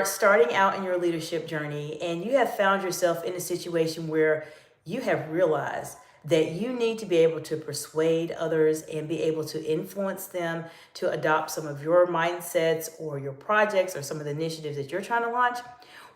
are starting out in your leadership journey and you have found yourself in a situation where you have realized that you need to be able to persuade others and be able to influence them to adopt some of your mindsets or your projects or some of the initiatives that you're trying to launch,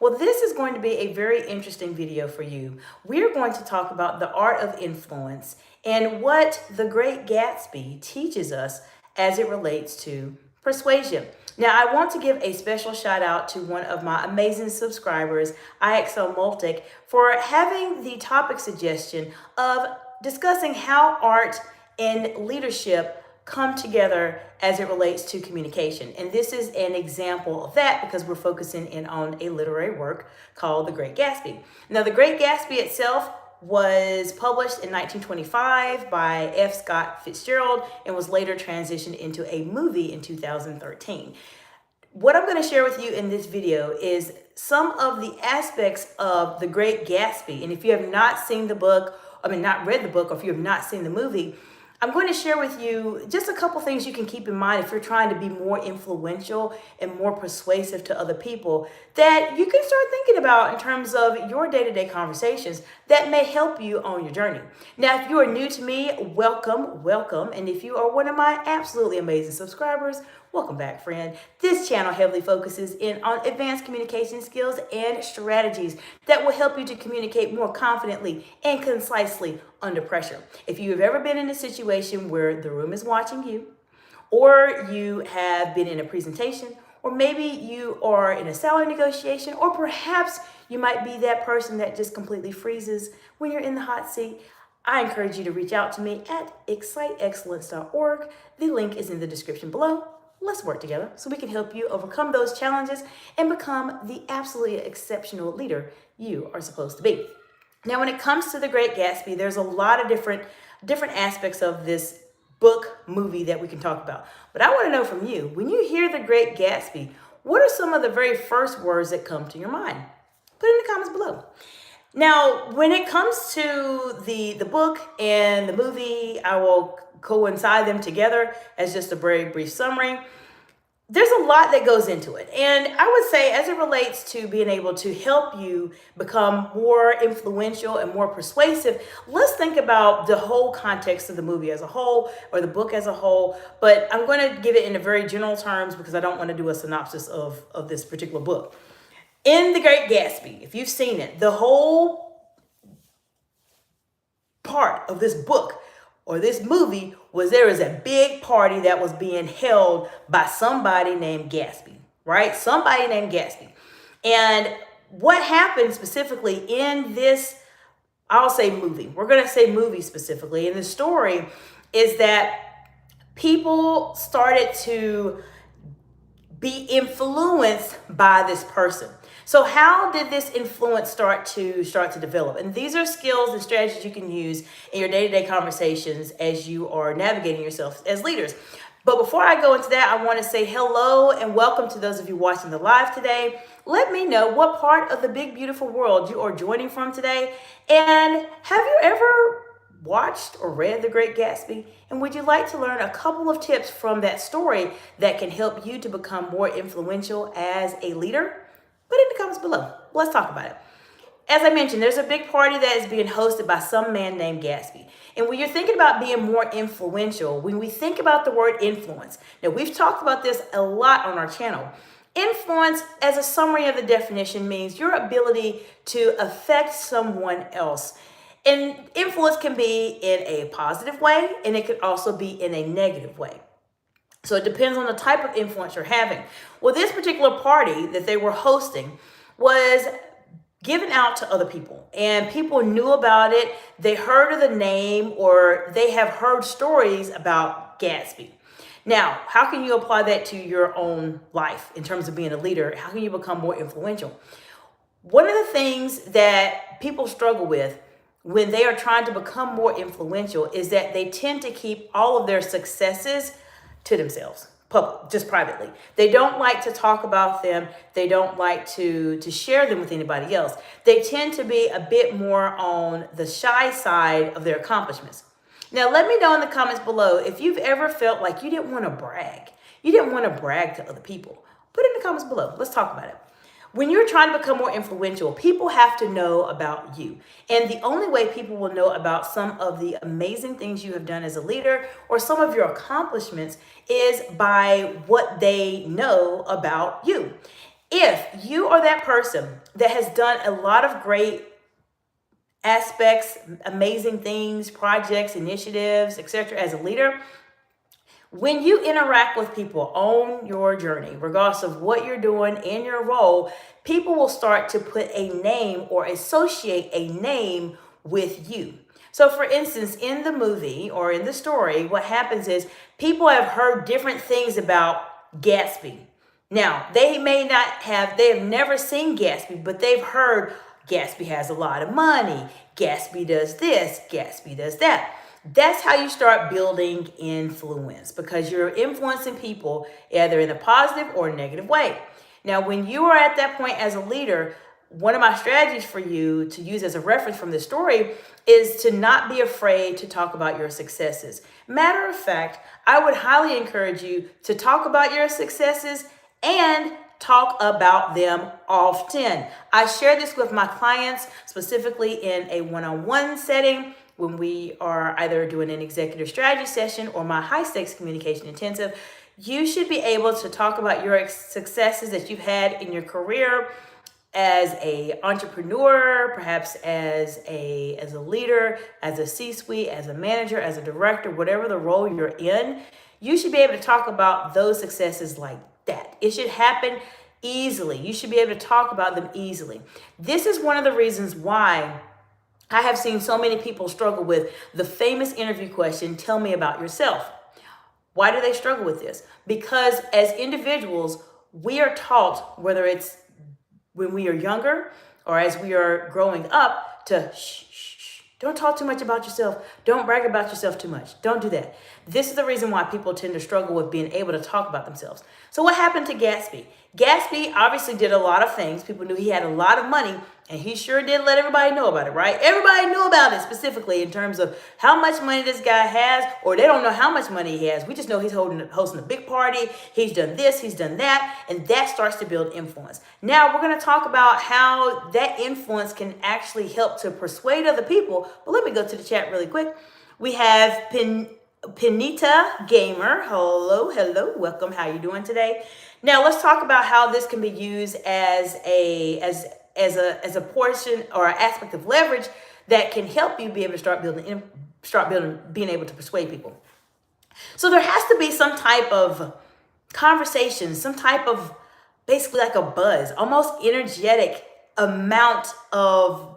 well, this is going to be a very interesting video for you. We're going to talk about the art of influence and what the Great Gatsby teaches us as it relates to persuasion. Now, I want to give a special shout out to one of my amazing subscribers, IXL Multic, for having the topic suggestion of discussing how art and leadership come together as it relates to communication. And this is an example of that because we're focusing in on a literary work called The Great Gatsby. Now, The Great Gatsby itself was published in 1925 by F. Scott Fitzgerald and was later transitioned into a movie in 2013. What I'm going to share with you in this video is some of the aspects of The Great Gatsby. And if you have not seen the book, not read the book, or if you have not seen the movie, I'm going to share with you just a couple things you can keep in mind if you're trying to be more influential and more persuasive to other people that you can start thinking about in terms of your day-to-day conversations that may help you on your journey. Now, if you are new to me, welcome, welcome. And if you are one of my absolutely amazing subscribers, welcome back, friend. This channel heavily focuses in on advanced communication skills and strategies that will help you to communicate more confidently and concisely under pressure. If you have ever been in a situation where the room is watching you, or you have been in a presentation, or maybe you are in a salary negotiation, or perhaps you might be that person that just completely freezes when you're in the hot seat, I encourage you to reach out to me at exciteexcellence.org. The link is in the description below. Let's work together so we can help you overcome those challenges and become the absolutely exceptional leader you are supposed to be. Now, when it comes to The Great Gatsby, there's a lot of different aspects of this book, movie that we can talk about. But I want to know from you, when you hear The Great Gatsby, what are some of the very first words that come to your mind? Put it in the comments below. Now, when it comes to the book and the movie, I will coincide them together as just a very brief summary. There's a lot that goes into it. And I would say as it relates to being able to help you become more influential and more persuasive, let's think about the whole context of the movie as a whole or the book as a whole. But I'm going to give it in very general terms because I don't want to do a synopsis of this particular book. In The Great Gatsby, if you've seen it, the whole part of this book or this movie was there is a big party that was being held by somebody named Gatsby, right? Somebody named Gatsby. And what happened specifically in this, I'll say movie. We're going to say movie specifically. And the story is that people started to be influenced by this person. So how did this influence start to develop? And these are skills and strategies you can use in your day-to-day conversations as you are navigating yourself as leaders. But before I go into that, I want to say hello and welcome to those of you watching the live today. Let me know what part of the big, beautiful world you are joining from today. And have you ever watched or read The Great Gatsby? And would you like to learn a couple of tips from that story that can help you to become more influential as a leader? Put it in the comments below. Let's talk about it. As I mentioned, there's a big party that is being hosted by some man named Gatsby. And when you're thinking about being more influential, when we think about the word influence, now we've talked about this a lot on our channel. Influence, as a summary of the definition, means your ability to affect someone else. And influence can be in a positive way, and it can also be in a negative way. So it depends on the type of influence you're having. Well, this particular party that they were hosting was given out to other people, and people knew about it. They heard of the name, or they have heard stories about Gatsby. Now, how can you apply that to your own life in terms of being a leader? How can you become more influential? One of the things that people struggle with when they are trying to become more influential is that they tend to keep all of their successes to themselves, just privately. They don't like to talk about them. They don't like to share them with anybody else. They tend to be a bit more on the shy side of their accomplishments. Now, let me know in the comments below if you've ever felt like you didn't want to brag. You didn't want to brag to other people. Put it in the comments below. Let's talk about it. When you're trying to become more influential, people have to know about you. And the only way people will know about some of the amazing things you have done as a leader or some of your accomplishments is by what they know about you. If you are that person that has done a lot of great aspects, amazing things, projects, initiatives, etc., as a leader, when you interact with people on your journey, regardless of what you're doing in your role, people will start to put a name or associate a name with you. So, for instance, in the movie or in the story, what happens is people have heard different things about Gatsby. Now, they have never seen Gatsby, but they've heard Gatsby has a lot of money. Gatsby does this, Gatsby does that. That's how you start building influence, because you're influencing people either in a positive or negative way. Now, when you are at that point as a leader, one of my strategies for you to use as a reference from this story is to not be afraid to talk about your successes. Matter of fact, I would highly encourage you to talk about your successes and talk about them often. I share this with my clients, specifically in a one-on-one setting, when we are either doing an executive strategy session or my high stakes communication intensive. You should be able to talk about your successes that you've had in your career as a entrepreneur, perhaps as a leader, as a C-suite, as a manager, as a director, whatever the role you're in. You should be able to talk about those successes like that. It should happen easily. You should be able to talk about them easily. This is one of the reasons why I have seen so many people struggle with the famous interview question, tell me about yourself. Why do they struggle with this? Because as individuals, we are taught, whether it's when we are younger or as we are growing up, to shh, don't talk too much about yourself. Don't brag about yourself too much. Don't do that. This is the reason why people tend to struggle with being able to talk about themselves. So what happened to Gatsby? Gatsby obviously did a lot of things. People knew he had a lot of money, and he sure did let everybody know about it, right? Everybody knew about it, specifically in terms of how much money this guy has, or they don't know how much money he has. We just know he's hosting a big party. He's done this, he's done that, and that starts to build influence. Now, we're going to talk about how that influence can actually help to persuade other people, but let me go to the chat really quick. We have Penita Gamer. Hello, welcome. How you doing today? Now, let's talk about how this can be used as a portion or an aspect of leverage that can help you be able to start building, being able to persuade people. So there has to be some type of conversation, some type of basically like a buzz, almost energetic amount of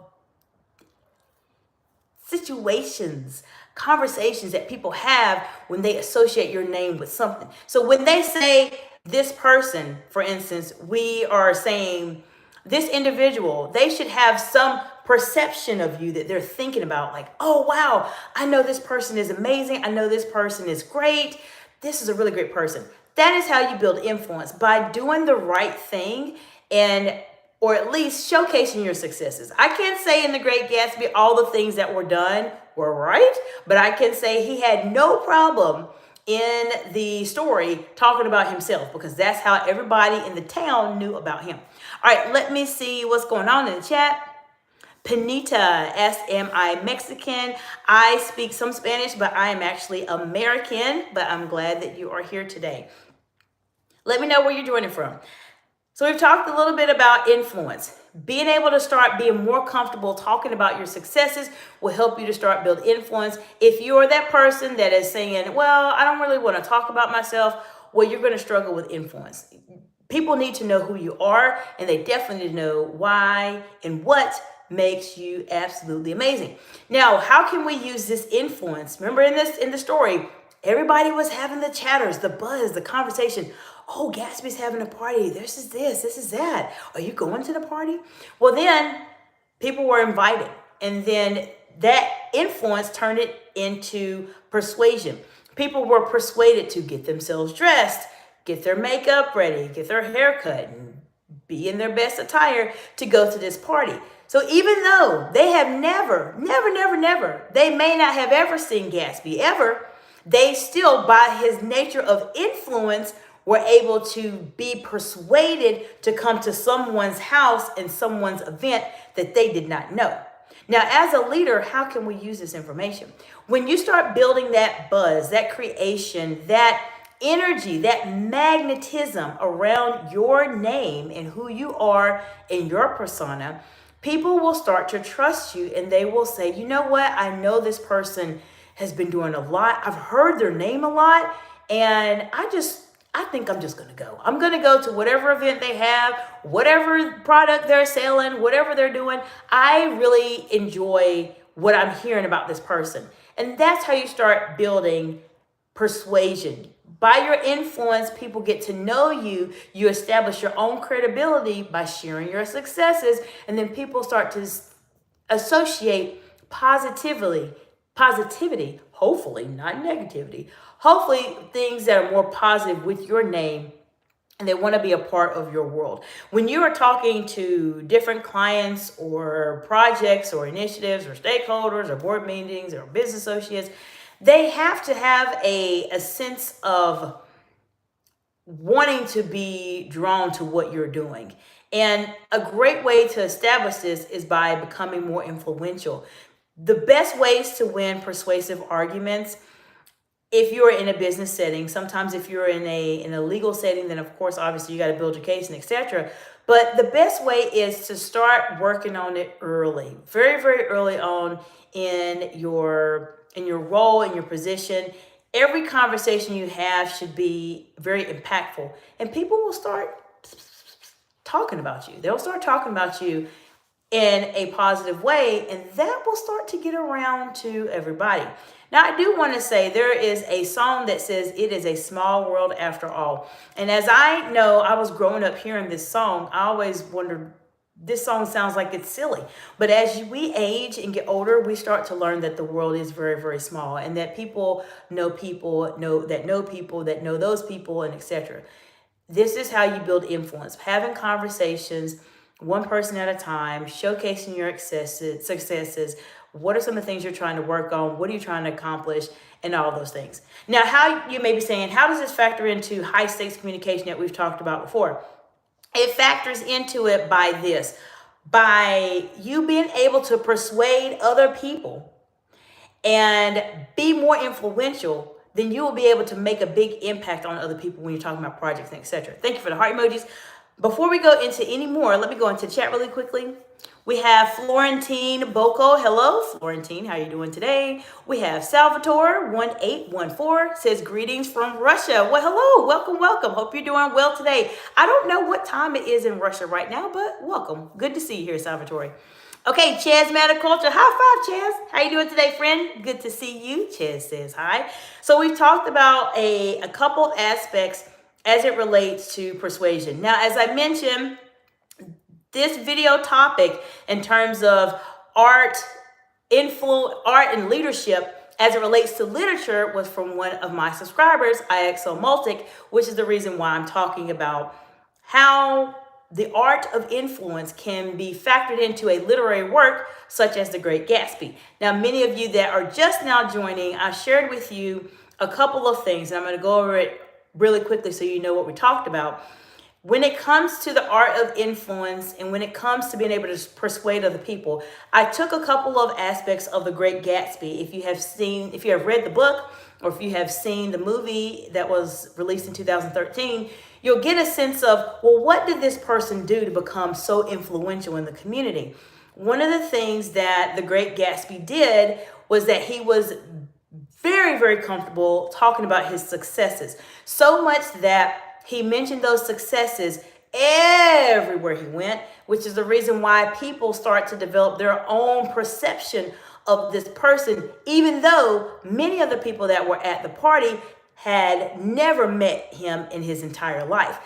situations, conversations that people have when they associate your name with something. So when they say this person, for instance, we are saying this individual, they should have some perception of you that they're thinking about, like, oh, wow, I know this person is amazing. I know this person is great. This is a really great person. That is how you build influence, by doing the right thing or at least showcasing your successes. I can't say in The Great Gatsby all the things that were done were right, but I can say he had no problem in the story talking about himself, because that's how everybody in the town knew about him. All right, let me see what's going on in the chat. Penita asks, am I Mexican? I speak some Spanish, but I am actually American, but I'm glad that you are here today. Let me know where you're joining from. So we've talked a little bit about influence. Being able to start being more comfortable talking about your successes will help you to start build influence. If you are that person that is saying, well, I don't really want to talk about myself, well, you're going to struggle with influence. People need to know who you are, and they definitely need to know why and what makes you absolutely amazing. Now, how can we use this influence? Remember in the story, everybody was having the chatters, the buzz, the conversation. Oh, Gatsby's having a party. This is that. Are you going to the party? Well, then people were invited. And then that influence turned it into persuasion. People were persuaded to get themselves dressed, get their makeup ready, get their hair cut, and be in their best attire to go to this party. So even though they have never, they may not have ever seen Gatsby ever, they still, by his nature of influence, were able to be persuaded to come to someone's house and someone's event that they did not know. Now, as a leader, how can we use this information? When you start building that buzz, that creation, that energy, that magnetism around your name and who you are and your persona, people will start to trust you and they will say, you know what? I know this person has been doing a lot. I've heard their name a lot. And I think I'm just going to go. I'm going to go to whatever event they have, whatever product they're selling, whatever they're doing. I really enjoy what I'm hearing about this person. And that's how you start building persuasion. By your influence, people get to know you. You establish your own credibility by sharing your successes. And then people start to associate positivity, hopefully, not negativity. Hopefully, things that are more positive with your name, and they want to be a part of your world. When you are talking to different clients or projects or initiatives or stakeholders or board meetings or business associates, they have to have a sense of wanting to be drawn to what you're doing. And a great way to establish this is by becoming more influential. The best ways to win persuasive arguments, if you're in a business setting, sometimes if you're in a legal setting, then of course, obviously you got to build your case and etc. But the best way is to start working on it early, very, very early on in your role, in your position. Every conversation you have should be very impactful, and people will start talking about you. They'll start talking about you in a positive way, and that will start to get around to everybody. Now, I do want to say there is a song that says it is a small world after all. And as I know, I was growing up hearing this song, I always wondered, this song sounds like it's silly. But as we age and get older, we start to learn that the world is very, very small, and that people know people that know people that know those people, and etc. This is how you build influence, having conversations one person at a time, showcasing your successes. What are some of the things you're trying to work on? What are you trying to accomplish? And all those things. Now, how you may be saying, how does this factor into high stakes communication that we've talked about before? It factors into it by you being able to persuade other people and be more influential, then you will be able to make a big impact on other people when you're talking about projects and etc. Thank you for the heart emojis. Before we go into any more, let me go into chat really quickly. We have Florentine Boko. Hello, Florentine. How are you doing today? We have Salvatore 1814 says greetings from Russia. Well, hello. Welcome, welcome. Hope you're doing well today. I don't know what time it is in Russia right now, but welcome. Good to see you here, Salvatore. Okay, Chaz Mataculture. High five, Chaz. How you doing today, friend? Good to see you. Chaz says hi. So we've talked about a couple aspects as it relates to persuasion. Now, as I mentioned, this video topic in terms of art and leadership as it relates to literature was from one of my subscribers, IXO Multic, which is the reason why I'm talking about how the art of influence can be factored into a literary work such as The Great Gatsby. Now, many of you that are just now joining, I shared with you a couple of things, and I'm going to go over it really quickly so you know what we talked about. When it comes to the art of influence and when it comes to being able to persuade other people, I took a couple of aspects of The Great Gatsby. If you have read the book or if you have seen the movie that was released in 2013, you'll get a sense of, well, what did this person do to become so influential in the community? One of the things that The Great Gatsby did was that he was very, very comfortable talking about his successes. So much that he mentioned those successes everywhere he went, which is the reason why people start to develop their own perception of this person, even though many of the people that were at the party had never met him in his entire life.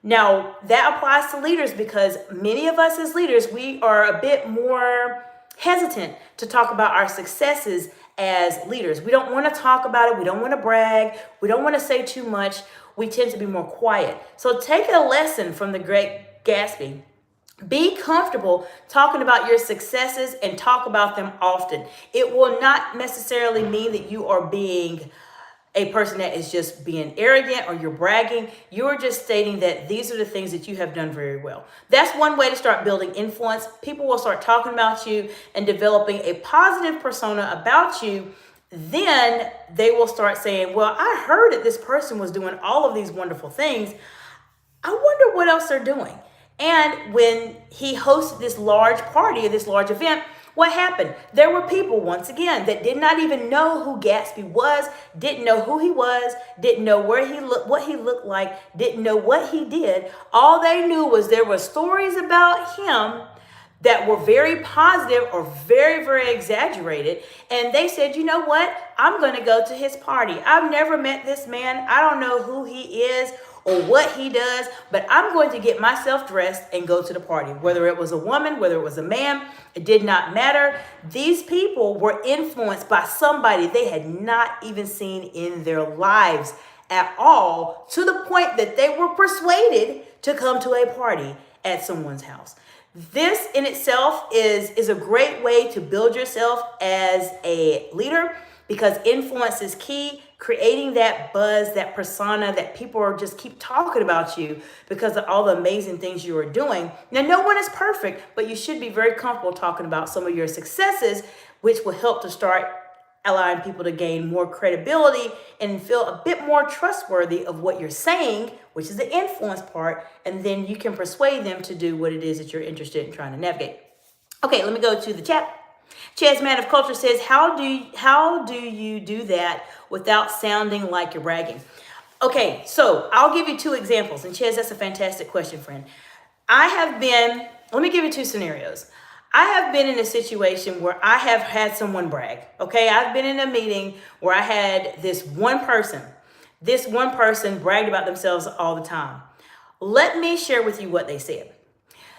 Now, that applies to leaders because many of us as leaders, we are a bit more hesitant to talk about our successes as leaders. We don't want to talk about it. We don't want to brag. We don't want to say too much. We tend to be more quiet. So take a lesson from The Great Gatsby. Be comfortable talking about your successes and talk about them often. It will not necessarily mean that you are being a person that is just being arrogant or you're bragging. You're just stating that these are the things that you have done very well. That's one way to start building influence. People will start talking about you and developing a positive persona about you. Then they will start saying, well, I heard that this person was doing all of these wonderful things. I wonder what else they're doing. And when he hosted this large party, this large event, what happened? There were people, once again, that did not even know who Gatsby was, didn't know who he was, didn't know where he looked, what he looked like, didn't know what he did. All they knew was there were stories about him that were very positive or very, very exaggerated. And they said, you know what? I'm going to go to his party. I've never met this man. I don't know who he is or what he does, but I'm going to get myself dressed and go to the party. Whether it was a woman, whether it was a man, it did not matter. These people were influenced by somebody they had not even seen in their lives at all, to the point that they were persuaded to come to a party at someone's house. This in itself is a great way to build yourself as a leader, because influence is key. Creating that buzz, that persona that people are just keep talking about you because of all the amazing things you are doing. Now, no one is perfect, but you should be very comfortable talking about some of your successes, which will help to start allowing people to gain more credibility and feel a bit more trustworthy of what you're saying, which is the influence part. And then you can persuade them to do what it is that you're interested in trying to navigate. Okay, let me go to the chat. Chaz Man of Culture says, how do you do that without sounding like you're bragging? Okay, so I'll give you two examples. And Chaz, that's a fantastic question, friend. Let me give you two scenarios. I have been in a situation where I have had someone brag. Okay, I've been in a meeting where I had this one person bragged about themselves all the time. Let me share with you what they said.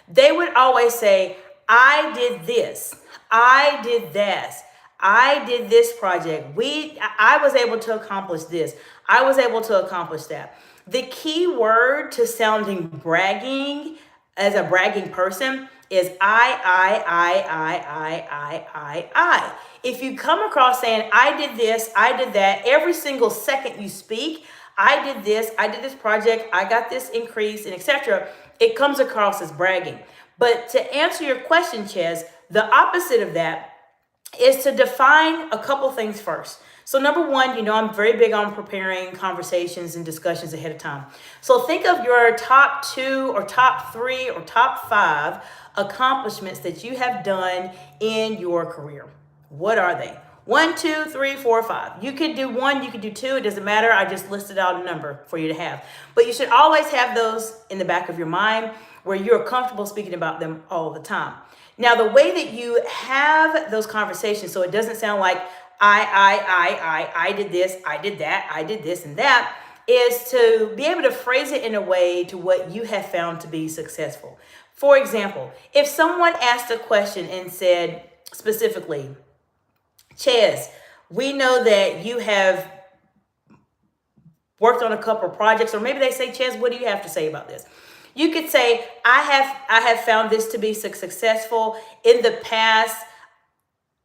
They would always say, I did this. I did that. I did this project. I was able to accomplish this. I was able to accomplish that. The key word to sounding bragging as a bragging person is I. If you come across saying, I did this, I did that, every single second you speak, I did this project, I got this increase, and etc., it comes across as bragging. But to answer your question, Chaz, the opposite of that is to define a couple things first. So number one, I'm very big on preparing conversations and discussions ahead of time. So think of your top 2 or top 3 or top 5 accomplishments that you have done in your career. What are they? 1, 2, 3, 4, 5. You could do 1, you could do 2. It doesn't matter. I just listed out a number for you to have. But you should always have those in the back of your mind where you're comfortable speaking about them all the time. Now, the way that you have those conversations, so it doesn't sound like I did this, I did that, I did this and that, is to be able to phrase it in a way to what you have found to be successful. For example, if someone asked a question and said specifically, Chaz, we know that you have worked on a couple of projects, or maybe they say, Chaz, what do you have to say about this? You could say, I have found this to be successful. In the past,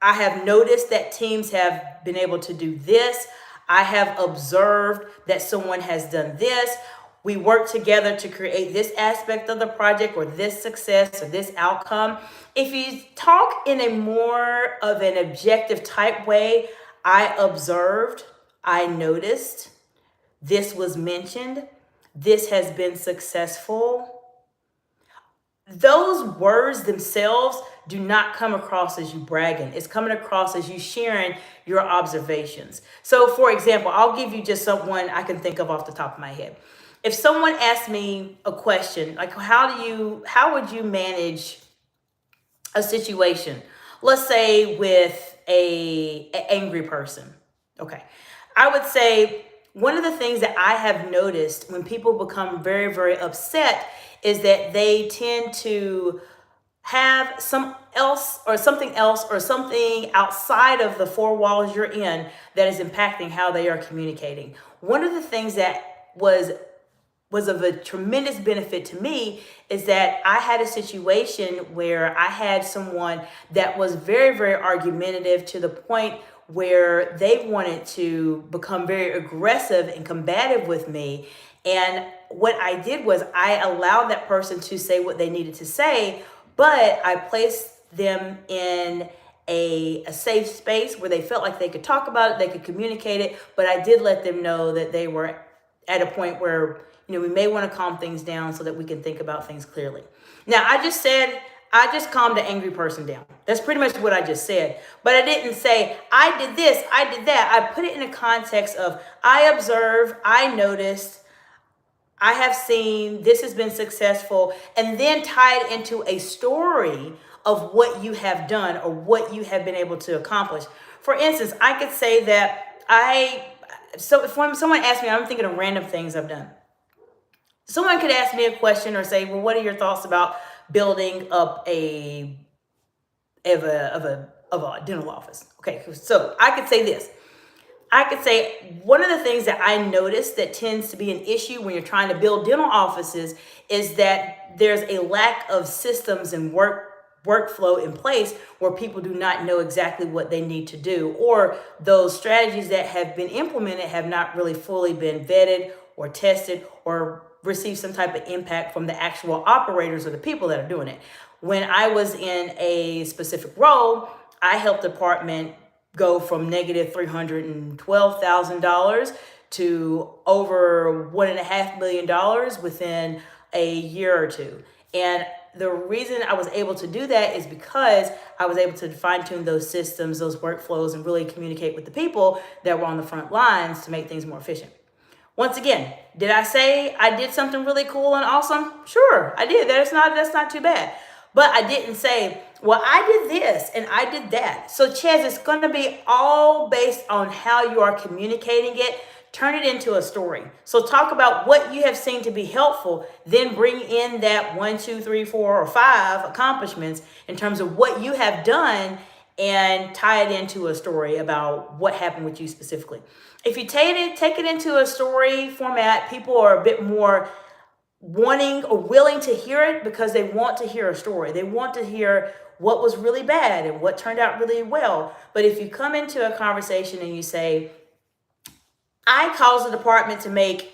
I have noticed that teams have been able to do this. I have observed that someone has done this. We work together to create this aspect of the project or this success or this outcome. If you talk in a more of an objective type way, I observed, I noticed, this was mentioned, this has been successful. Those words themselves do not come across as you bragging. It's coming across as you sharing your observations. So for example, I'll give you just someone I can think of off the top of my head. If someone asked me a question, like how would you manage a situation? Let's say with an angry person. Okay. I would say one of the things that I have noticed when people become very, very upset is that they tend to have something else or something outside of the 4 walls you're in that is impacting how they are communicating. One of the things that was of a tremendous benefit to me is that I had a situation where I had someone that was very, very argumentative to the point where they wanted to become very aggressive and combative with me. And what I did was I allowed that person to say what they needed to say, but I placed them in a safe space where they felt like they could talk about it, they could communicate it, but I did let them know that they were at a point where, we may want to calm things down so that we can think about things clearly. Now, I just calmed an angry person down. That's pretty much what I just said. But I didn't say, I did this, I did that. I put it in a context of, I observed, I noticed, I have seen, this has been successful, and then tie it into a story of what you have done or what you have been able to accomplish. For instance, I could say that so if when someone asks me, I'm thinking of random things I've done. Someone could ask me a question or say, well, what are your thoughts about building up a dental office? Okay, so I could say this. I could say one of the things that I noticed that tends to be an issue when you're trying to build dental offices is that there's a lack of systems and workflow in place where people do not know exactly what they need to do, or those strategies that have been implemented have not really fully been vetted or tested or received some type of impact from the actual operators or the people that are doing it. When I was in a specific role, I helped the department go from negative $312,000 to over $1.5 million within a year or two. And the reason I was able to do that is because I was able to fine tune those systems, those workflows, and really communicate with the people that were on the front lines to make things more efficient. Once again, did I say I did something really cool and awesome? Sure, I did. That's not too bad. But I didn't say, well, I did this and I did that. So Chaz, it's going to be all based on how you are communicating it. Turn it into a story. So talk about what you have seen to be helpful, then bring in that 1, 2, 3, 4, or 5 accomplishments in terms of what you have done and tie it into a story about what happened with you specifically. If you take it into a story format, people are a bit more wanting or willing to hear it because they want to hear a story. They want to hear what was really bad and what turned out really well. But if you come into a conversation and you say, I caused the department to make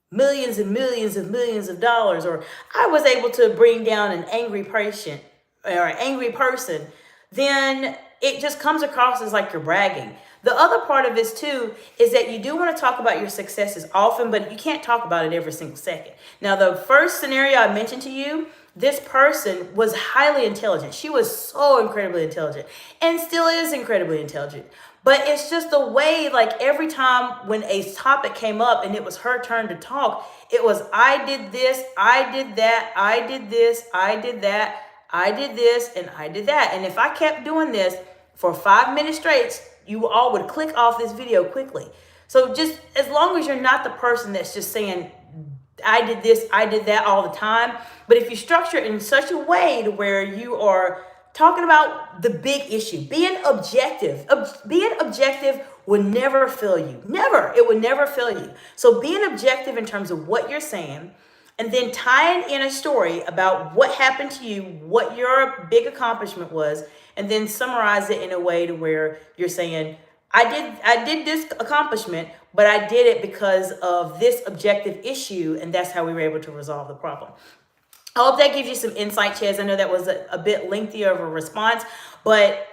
millions and millions and millions of dollars, or I was able to bring down an angry patient or an angry person, then it just comes across as like you're bragging. The other part of this too is that you do want to talk about your successes often, but you can't talk about it every single second. Now, the first scenario I mentioned to you, this person was highly intelligent. She was so incredibly intelligent and still is incredibly intelligent. But it's just the way, like every time when a topic came up and it was her turn to talk, it was, I did this, I did that, I did this, I did that, I did this, and I did that. And if I kept doing this for 5 minutes straight, you all would click off this video quickly. So just as long as you're not the person that's just saying, I did this, I did that all the time. But if you structure it in such a way to where you are talking about the big issue, being objective will never fail you. Never. It will never fail you. So being objective in terms of what you're saying, and then tying in a story about what happened to you, what your big accomplishment was, and then summarize it in a way to where you're saying, I did this accomplishment, but I did it because of this objective issue, and that's how we were able to resolve the problem. I hope that gives you some insight, Chaz. I know that was a bit lengthier of a response, but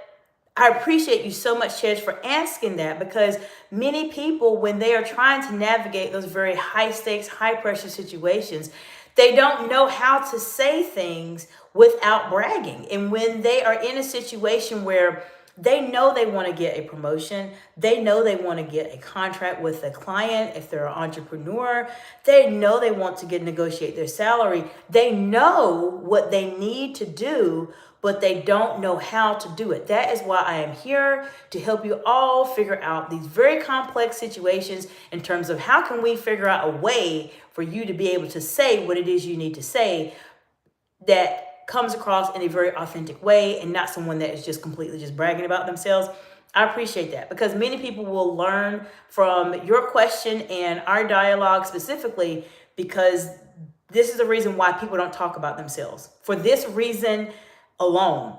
I appreciate you so much, Chaz, for asking that, because many people, when they are trying to navigate those very high stakes, high pressure situations, they don't know how to say things without bragging. And when they are in a situation where they know they want to get a promotion, they know they want to get a contract with a client, if they're an entrepreneur, they know they want to negotiate their salary, they know what they need to do, but they don't know how to do it. That is why I am here to help you all figure out these very complex situations in terms of how can we figure out a way for you to be able to say what it is you need to say that comes across in a very authentic way and not someone that is just completely just bragging about themselves. I appreciate that, because many people will learn from your question and our dialogue specifically, because this is the reason why people don't talk about themselves. For this reason alone,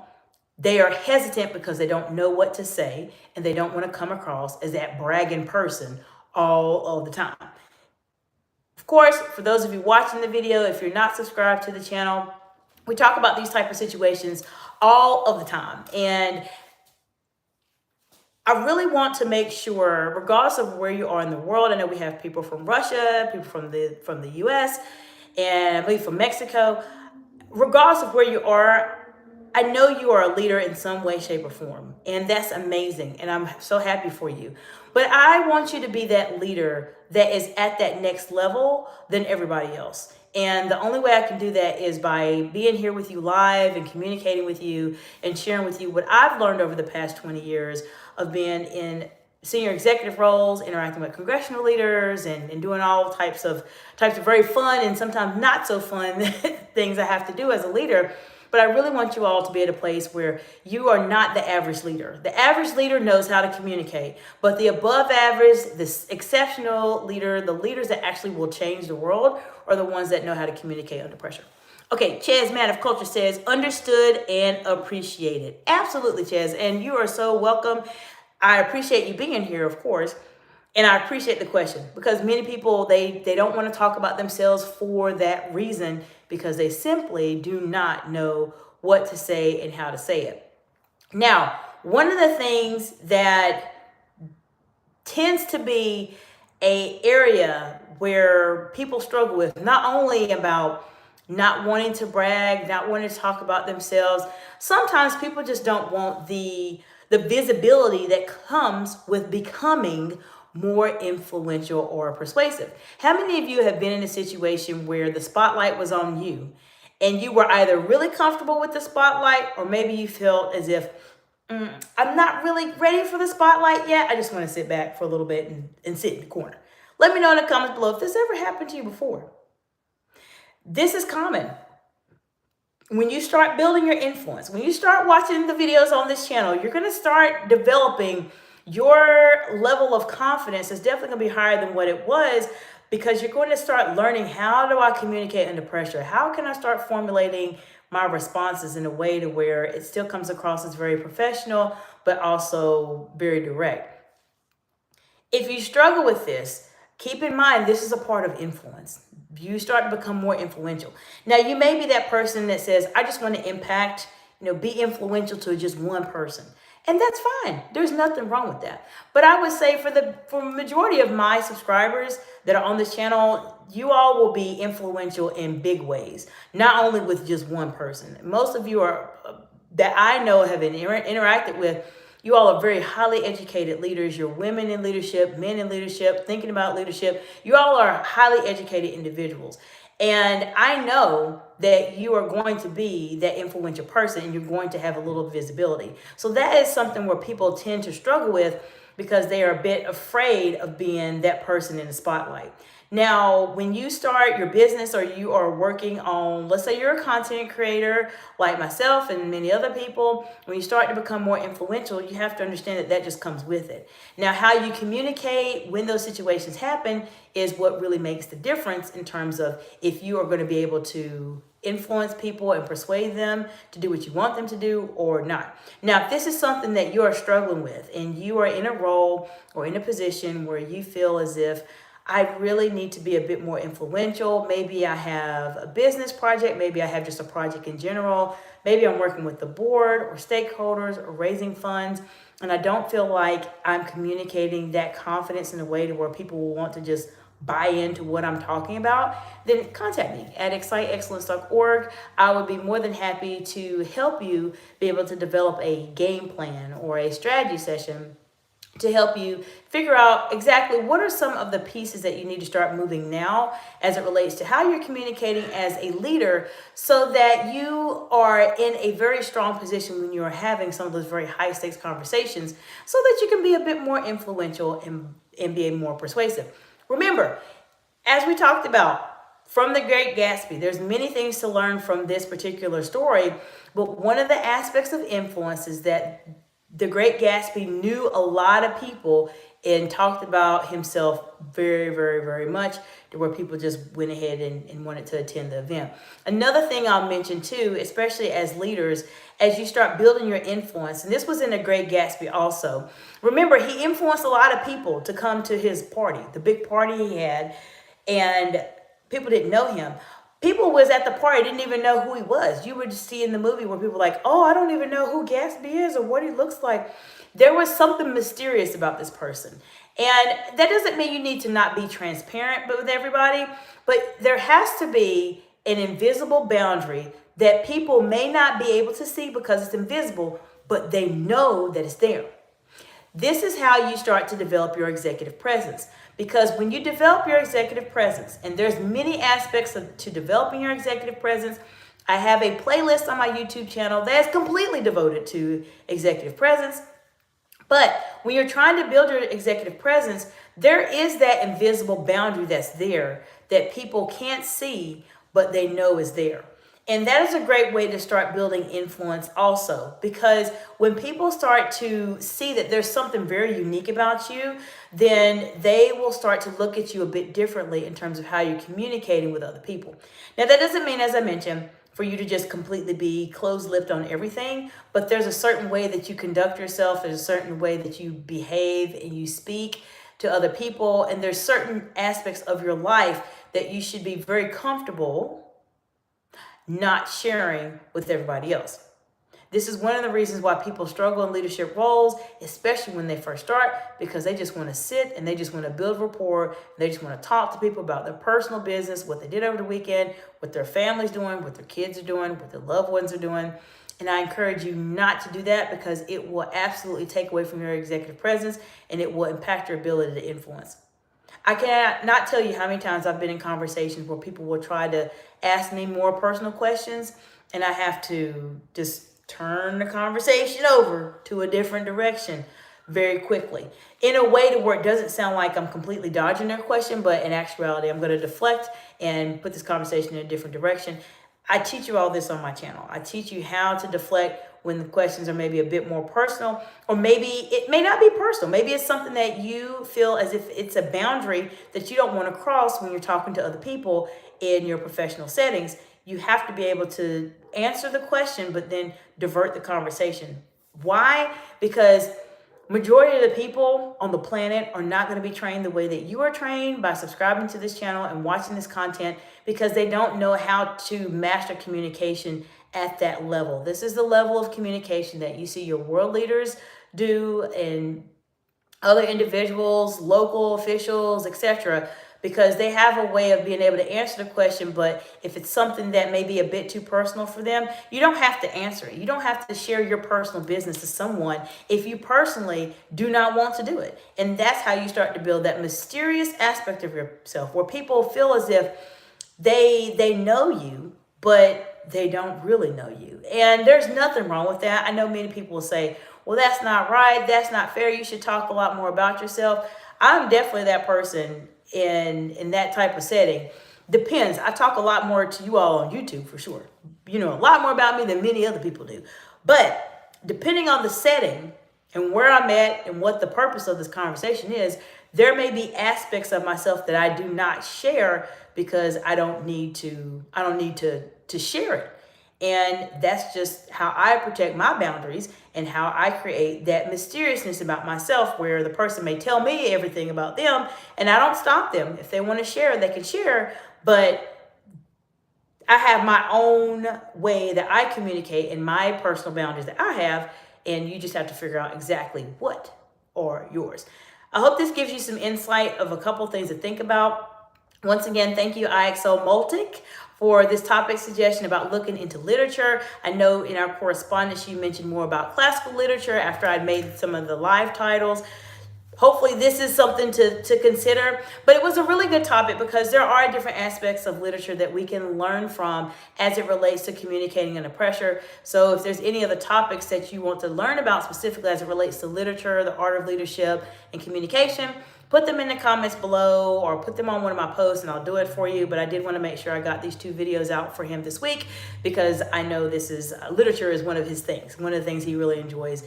They are hesitant because they don't know what to say and they don't want to come across as that bragging person all of the time. Of course, for those of you watching the video, if you're not subscribed to the channel, we talk about these type of situations all of the time. And I really want to make sure, regardless of where you are in the world, I know we have people from Russia, people from the US, and I believe from Mexico. Regardless of where you are, I know you are a leader in some way, shape, or form, and that's amazing, and I'm so happy for you. But I want you to be that leader that is at that next level than everybody else. And the only way I can do that is by being here with you live and communicating with you and sharing with you what I've learned over the past 20 years of being in senior executive roles, interacting with congressional leaders, and doing all types of very fun and sometimes not so fun things I have to do as a leader. But I really want you all to be at a place where you are not the average leader. The average leader knows how to communicate, but the above average, this exceptional leader, the leaders that actually will change the world are the ones that know how to communicate under pressure. Okay, Chaz, man of culture, says, understood and appreciated. Absolutely, Chaz, and you are so welcome. I appreciate you being here, of course. And I appreciate the question because many people, they don't want to talk about themselves for that reason because they simply do not know what to say and how to say it. Now, one of the things that tends to be an area where people struggle with, not only about not wanting to brag, not wanting to talk about themselves, sometimes people just don't want the visibility that comes with becoming more influential or persuasive. How many of you have been in a situation where the spotlight was on you and you were either really comfortable with the spotlight or maybe you felt as if, I'm not really ready for the spotlight yet. I just want to sit back for a little bit and sit in the corner. Let me know in the comments below if this ever happened to you before. This is common. When you start building your influence, when you start watching the videos on this channel, you're going to start developing your level of confidence is definitely going to be higher than what it was because you're going to start learning, how do I communicate under pressure? How can I start formulating my responses in a way to where it still comes across as very professional, but also very direct? If you struggle with this, keep in mind, this is a part of influence. You start to become more influential. Now, you may be that person that says, I just want to impact, be influential to just one person. And that's fine. There's nothing wrong with that. But I would say for the majority of my subscribers that are on this channel, you all will be influential in big ways, not only with just one person. Most of you are that I know have been interacted with. You all are very highly educated leaders. You're women in leadership, men in leadership, thinking about leadership. You all are highly educated individuals. And I know that you are going to be that influential person and you're going to have a little visibility. So that is something where people tend to struggle with because they are a bit afraid of being that person in the spotlight. Now, when you start your business or you are working on, let's say you're a content creator like myself and many other people, when you start to become more influential, you have to understand that that just comes with it. Now, how you communicate when those situations happen is what really makes the difference in terms of if you are going to be able to influence people and persuade them to do what you want them to do or not. Now, if this is something that you are struggling with and you are in a role or in a position where you feel as if I really need to be a bit more influential. Maybe I have a business project. Maybe I have just a project in general. Maybe I'm working with the board or stakeholders or raising funds. And I don't feel like I'm communicating that confidence in a way to where people will want to just buy into what I'm talking about, then contact me at exciteexcellence.org. I would be more than happy to help you be able to develop a game plan or a strategy session to help you figure out exactly what are some of the pieces that you need to start moving now as it relates to how you're communicating as a leader so that you are in a very strong position when you are having some of those very high stakes conversations so that you can be a bit more influential and be more persuasive. Remember, as we talked about, from the Great Gatsby, there's many things to learn from this particular story, but one of the aspects of influence is that the Great Gatsby knew a lot of people and talked about himself very, very, very much to where people just went ahead and wanted to attend the event. Another thing I'll mention too, especially as leaders, as you start building your influence, and this was in The Great Gatsby also. Remember, he influenced a lot of people to come to his party, the big party he had, and people didn't know him. People was at the party, didn't even know who he was. You would just see in the movie where people were like, oh, I don't even know who Gatsby is or what he looks like. There was something mysterious about this person. And that doesn't mean you need to not be transparent with everybody, but there has to be an invisible boundary that people may not be able to see because it's invisible, but they know that it's there. This is how you start to develop your executive presence. Because when you develop your executive presence, and there's many aspects to developing your executive presence, I have a playlist on my YouTube channel that's completely devoted to executive presence. But when you're trying to build your executive presence, there is that invisible boundary that's there that people can't see, but they know is there. And that is a great way to start building influence also, because when people start to see that there's something very unique about you, then they will start to look at you a bit differently in terms of how you're communicating with other people. Now, that doesn't mean, as I mentioned, for you to just completely be closed-lipped on everything, but there's a certain way that you conduct yourself, there's a certain way that you behave and you speak to other people, and there's certain aspects of your life that you should be very comfortable not sharing with everybody else. This is one of the reasons why people struggle in leadership roles, especially when they first start, because they just want to sit and they just want to build rapport. And they just want to talk to people about their personal business, what they did over the weekend, what their family's doing, what their kids are doing, what their loved ones are doing. And I encourage you not to do that, because it will absolutely take away from your executive presence and it will impact your ability to influence. I cannot tell you how many times I've been in conversations where people will try to ask me more personal questions, and I have to just turn the conversation over to a different direction very quickly in a way to where it doesn't sound like I'm completely dodging their question, but in actuality, I'm going to deflect and put this conversation in a different direction. I teach you all this on my channel. I teach you how to deflect when the questions are maybe a bit more personal, or maybe it may not be personal. Maybe it's something that you feel as if it's a boundary that you don't want to cross when you're talking to other people in your professional settings. You have to be able to answer the question, but then divert the conversation. Why? Because majority of the people on the planet are not going to be trained the way that you are trained by subscribing to this channel and watching this content, because they don't know how to master communication at that level. This is the level of communication that you see your world leaders do and other individuals, local officials, etc., because they have a way of being able to answer the question. But if it's something that may be a bit too personal for them, you don't have to answer it. You don't have to share your personal business to someone if you personally do not want to do it. And that's how you start to build that mysterious aspect of yourself, where people feel as if they know you, but they don't really know you. And there's nothing wrong with that. I know many people will say, well, that's not right, that's not fair, you should talk a lot more about yourself. I'm definitely that person in that type of setting. Depends. I talk a lot more to you all on YouTube for sure. You know a lot more about me than many other people do. But depending on the setting and where I'm at and what the purpose of this conversation is, there may be aspects of myself that I do not share because I don't need to share it. And that's just how I protect my boundaries and how I create that mysteriousness about myself, where the person may tell me everything about them and I don't stop them. If they want to share, they can share, but I have my own way that I communicate and my personal boundaries that I have, and you just have to figure out exactly what are yours. I hope this gives you some insight of a couple things to think about. Once again, thank you, IXO Multic, for this topic suggestion about looking into literature. I know in our correspondence you mentioned more about classical literature after I'd made some of the live titles. Hopefully this is something to consider, but it was a really good topic because there are different aspects of literature that we can learn from as it relates to communicating under pressure. So if there's any other topics that you want to learn about specifically as it relates to literature, the art of leadership and communication, put them in the comments below or put them on one of my posts and I'll do it for you. But I did want to make sure I got these 2 videos out for him this week because I know this is literature is one of his things. One of the things he really enjoys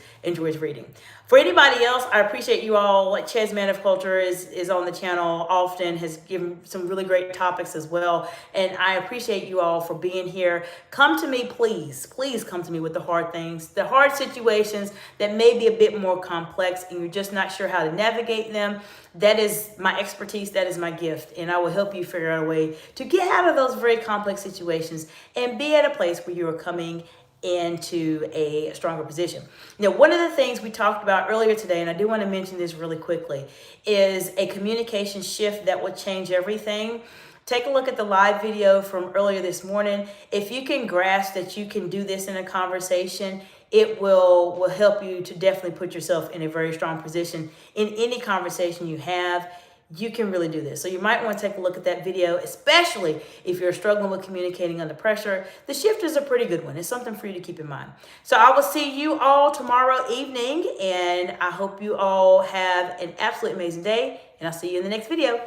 reading. For anybody else, I appreciate you all. Like Ches Man of Culture is on the channel often, has given some really great topics as well. And I appreciate you all for being here. Come to me, please. Please come to me with the hard things, the hard situations that may be a bit more complex and you're just not sure how to navigate them. That is my expertise. That is my gift. And I will help you figure out a way to get out of those very complex situations and be at a place where you are coming into a stronger position. Now, one of the things we talked about earlier today, and I do want to mention this really quickly, is a communication shift that will change everything. Take a look at the live video from earlier this morning. If you can grasp that you can do this in a conversation, it will help you to definitely put yourself in a very strong position in any conversation you have. You can really do this. So you might want to take a look at that video, especially if you're struggling with communicating under pressure. The shift is a pretty good one. It's something for you to keep in mind. So I will see you all tomorrow evening, and I hope you all have an absolutely amazing day, and I'll see you in the next video.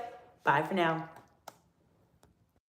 Bye for now.